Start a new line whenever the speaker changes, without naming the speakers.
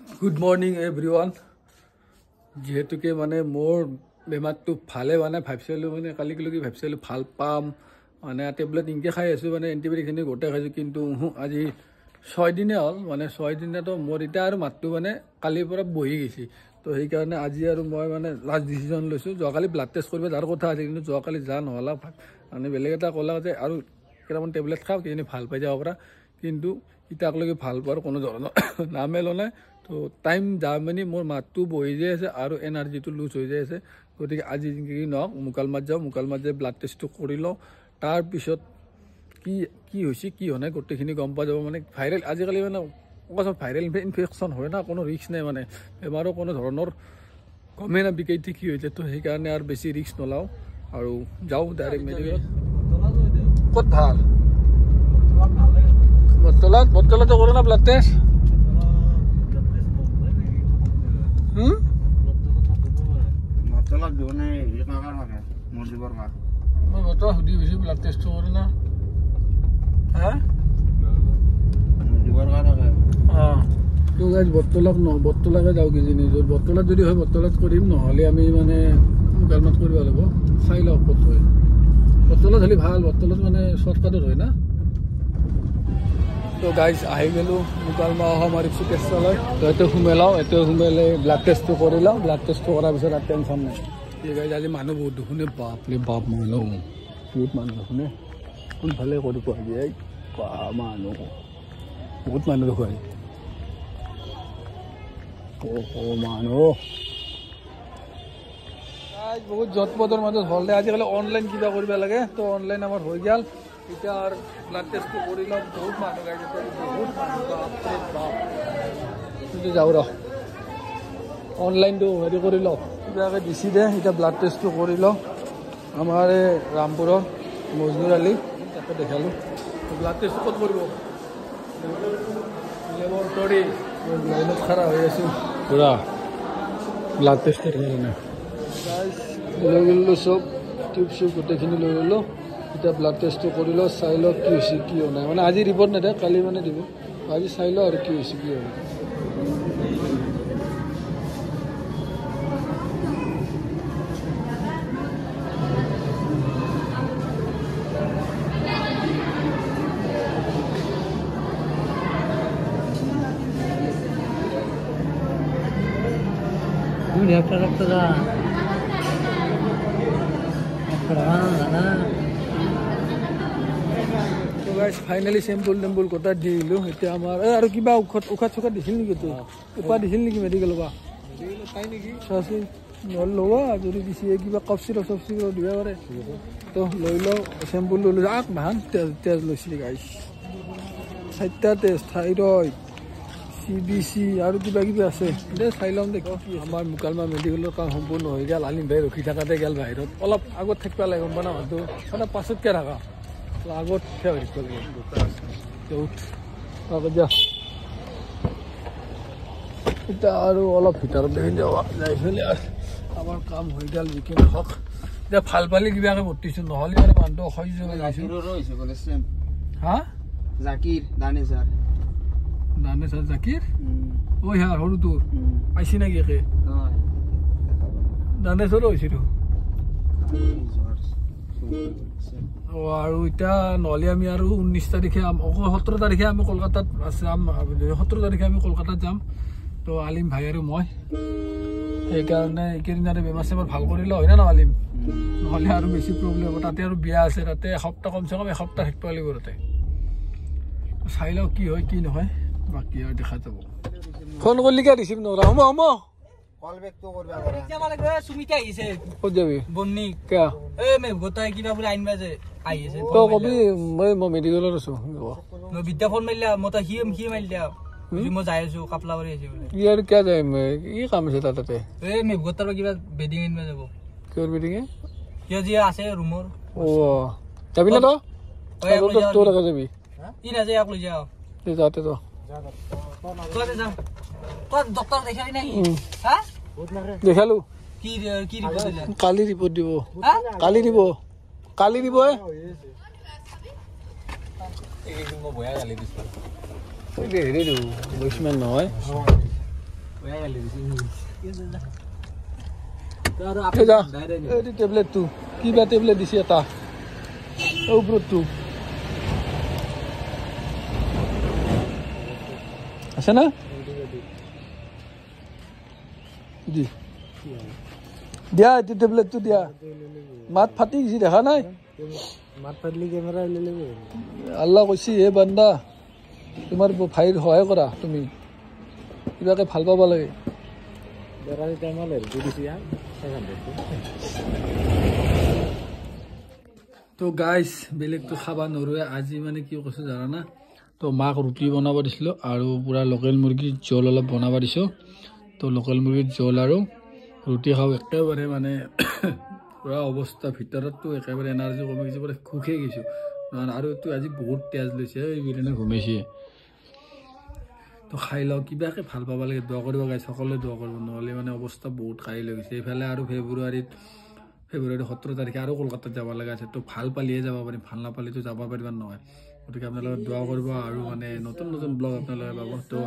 Good morning everyone. যিহেতুকে মানে মোৰ বেমাৰটো ভালে মানে ভাবিছিলোঁ মানে কালিলৈকে ভাবিছিলোঁ ভাল পাম মানে টেবলেট ইনকে খাই আছোঁ মানে এণ্টিবায়'টিকখিনি গোটেই খাইছোঁ কিন্তু আজি 6 দিনে হ'ল মানে 6 দিনেতো মোৰ এতিয়া আৰু মাতটো মানে কালিৰ পৰা বহি গৈছে। তো সেইকাৰণে আজি আৰু মই মানে লাষ্ট ডিচিশ্যন লৈছোঁ। যোৱাকালি ব্লাড টেষ্ট কৰিব যাৰ কথা আছিল কিন্তু যোৱাকালি যা নহ'লা মানে বেলেগ এটা ক'লা যে আৰু কেইটামান টেবলেট খাওঁ কিজানি ভাল পাই যাব পৰা, কিন্তু এতিয়ালৈকে ভাল পোৱাৰ কোনো ধৰণৰ নামে লোৱা নাই। তো টাইম যা মানে মোৰ মাতটো বহি যাই আছে আৰু এনাৰ্জিটো লুজ হৈ যাই আছে। গতিকে আজি কি নহওক মুকালমাত যাওঁ, মুকালমাত যাই ব্লাড টেষ্টটো কৰি লওঁ। তাৰপিছত কি হৈছে কি হোৱা নাই গোটেইখিনি গম পোৱা যাব। মানে ভাইৰেল আজিকালি মানে অকল ভাইৰেল ইনফেকশ্যন হয় না, কোনো ৰিস্ক নাই মানে বেমাৰো কোনো ধৰণৰ গমেই না বিকেইটি কি হৈছে। তো সেইকাৰণে আৰু বেছি ৰিস্ক নলওঁ আৰু যাওঁ ডাইৰেক্ট মেডিকেলত। ক'ত ভাল বটতলাতো কৰোঁ না ব্লাড টেষ্ট। মই বৰ্তমান সুধি গৈছোঁ ব্লাড টেষ্টটো কৰোঁ না তো গাইজ বটতলাকে যাওঁ কিজানি। বটতলাত যদি হয় বটতলাত কৰিম, নহ'লে আমি মানে মুকালমাত কৰিব লাগিব। চাই লওঁ ক'ত হয়। বটতলাত হ'লে ভাল, বটতলাত মানে শ্বৰ্টকাটত হয় না। তো গাইজ আহি গ'লোঁ মুকালমা অহা মাৰি চিকিৎসালয়। তো এইটো সোমাই লওঁ, এইটো সোমাইলে ব্লাড টেষ্টটো কৰি লওঁ। ব্লাড টেষ্টটো কৰাৰ পিছত আৰু টেনশ্যন নাই। ঠিক গাইজ আজি মানুহ বহুত দেখোনে, বাপৰে বাপ মানুহ বহুত মানুহ দেখোনে। কোনফালে কৰিব আজি মানুহ বহুত মানুহ দেখুৱাই মানুহ বহুত য'ত পদৰ মাজত হ'লে আজিকালি অনলাইন কিবা কৰিব লাগে। তো অনলাইন আমাৰ হৈ গ'ল। এতিয়া আৰু ব্লাড টেষ্টটো কৰি লওঁ। বহুত মানুহ গাইছে, বহুত মানুহ কিন্তু যাওঁ ৰ অনলাইনটো হেৰি কৰি লওঁ। কিবাকৈ দিছি দে। এতিয়া ব্লাড টেষ্টটো কৰি লওঁ। আমাৰ এই ৰামপুৰৰ মজনুৰ আলী তাকে দেখালোঁ। ব্লাড টেষ্ট ক'ত কৰিব? লেবৰেটৰী লাইনত খাৰা হৈ আছোঁ পুৰা ব্লাড টেষ্টৰ কাৰণে। লৈ গ'লোঁ চব টিউব চিউব গোটেইখিনি লৈ ল'লোঁ। এতিয়া ব্লাড টেষ্টটো কৰি লওঁ, চাই লওঁ কি হৈছে কি হোৱা নাই। মানে আজি ৰিপৰ্ট নেদে, কালি মানে দিব। আজি চাই লওঁ আৰু কি হৈছে কি হোৱা নাই। ফাইনেলি চেম্পুল টেম্পুল গোটাই দি দিলোঁ। এতিয়া আমাৰ আৰু কিবা ঔষধ চৌষধ দিছিল নেকি? তো উপায় দিছিল নেকি মেডিকেলৰ পৰা? পাই নেকি চাচোন, নহ'লে ল'বা যদি দিছে কিবা কফ চিৰপ চফ চিৰপ দিব পাৰে। তো লৈ লওঁ, চেম্পুল লৈ লৈছোঁ। ভাল তেজ লৈছিল গাইছ, 4টা তেজ, থাইৰইড, CBC আৰু কিবা কিবি আছে দে। চাই ল'ম দে। আমাৰ মুকালমা মেডিকেলৰ কাম সম্পূৰ্ণ হৈ গ'ল। আলিম ভাই ৰখি থাকাতে গ'ল বাহিৰত। অলপ আগত থাকিব লাগে গম পাওঁ হয়তো মানে পাছতকৈ থাকা আগত এতিয়া আৰু অলপ ভিতৰত দেখি যাবা যাই পেলাই আমাৰ কাম হৈ গ'ল যিকি নহওক। এতিয়া ভাল পালি কিবাকৈ ভৰ্তিছোঁ, নহ'লে আৰু মানুহটো অসহ্য হৈ গৈছোঁ। হা
জাকিৰ দানেশ্বৰ
জাকিৰ ঐ হা সৰু তোৰ পাইছি নেকি একে দানেশ্বৰো হৈছিলোঁ। আৰু এতিয়া নহ'লে আমি আৰু 19 তাৰিখে 17 তাৰিখে আমি কলকাতাত যাম। 17 তাৰিখে আমি কলকাতাত যাম। তো আলিম ভাই আৰু মই সেইকাৰণে এইকেইদিন আৰু বেমাৰ চেমাৰ ভাল কৰি লওঁ হয় না আলিম, নহ'লে আৰু বেছি প্ৰব্লেম হ'ব। তাতে আৰু বিয়া আছে, তাতে এসপ্তাহ কমচে কম এসপ্তাহ থাকিব লাগিব তাতে। চাই লওঁ কি হয় কি নহয়, বাকী আৰু দেখা যাব। ফোন কৰিলি কিয় ৰিচিভ নকৰা? হ'ব সুমিতা আহিছে। ক'ত যাবি? বন্নি কিয় গোটাই কিবা বোলে আনিবা যে আহি আছে। তই কবি মই মেডিকেলত আছো। বিদ্যা ফোন মাৰিলে মই তই সি মাৰিলি দিয়া মই যাই আছো কাপলা কৰি আছো বোলে। কি আৰু কিয় যাই কি কাম আছে তাতে? এই মেঘগতাৰ কিবা বেডিং আনিবা যাব। কিহৰ বেডিং? কিয় যি আছে ৰুমৰ। যাবি না তই? তোৰ আগত যাবি? ই নাযায়, ইয়াক লৈ যাওঁ। যাওঁতে তো দেখালো কালি ৰিপৰ্ট দিব, কালি দিব হেৰি দিওঁ বৈষ্ণৱ নহয়। এইটো টেবলেটটো কিবা টেবলেট দিছে এটা ওপৰতটো আছে না দি দিয়া এইটো টেবলেটটো দিয়া মাত ফাটি গৈছে দেখা নাই আল্লাহ কৈছে হে বান্দা তোমাৰ ভাইৰ সহায় কৰা তুমি কিবাকে ভাল পাব লাগে তো গাইজ বেলেগটো খাব নোৱাৰোৱে আজি মানে কি কৈছোঁ জানা তো মাক ৰুটি বনাব দিছিলোঁ আৰু পূৰা লোকেল মুৰ্গীৰ জোল অলপ বনাব দিছোঁ তো লোকেল মুৰ্গীৰ জোল আৰু ৰুটি খাওঁ একেবাৰে মানে পূৰা অৱস্থা ভিতৰততো একেবাৰে এনাৰ্জি কমি গৈছে পূৰা সুখে গৈছোঁ আৰু এইটো আজি বহুত তেজ লৈছে এই বিৰিয়ানী ঘুমাইছে তো খাই লওঁ কিবাকে ভাল পাব লাগে দোৱা কৰিব গাইছ সকলোৱে দোৱা কৰিব নহ'লে মানে অৱস্থা বহুত খাই লৈ গৈছে এইফালে আৰু ফেব্ৰুৱাৰী 17 তাৰিখে আৰু কলকাতাত যাব লগা আছে তো ভাল পালিহে যাব পাৰিম ভাল নাপালিতো যাব পাৰিব নহয় গতিকে আপোনালোকে দোৱা কৰিব আৰু মানে নতুন নতুন ব্লগ আপোনালোকে পাব তো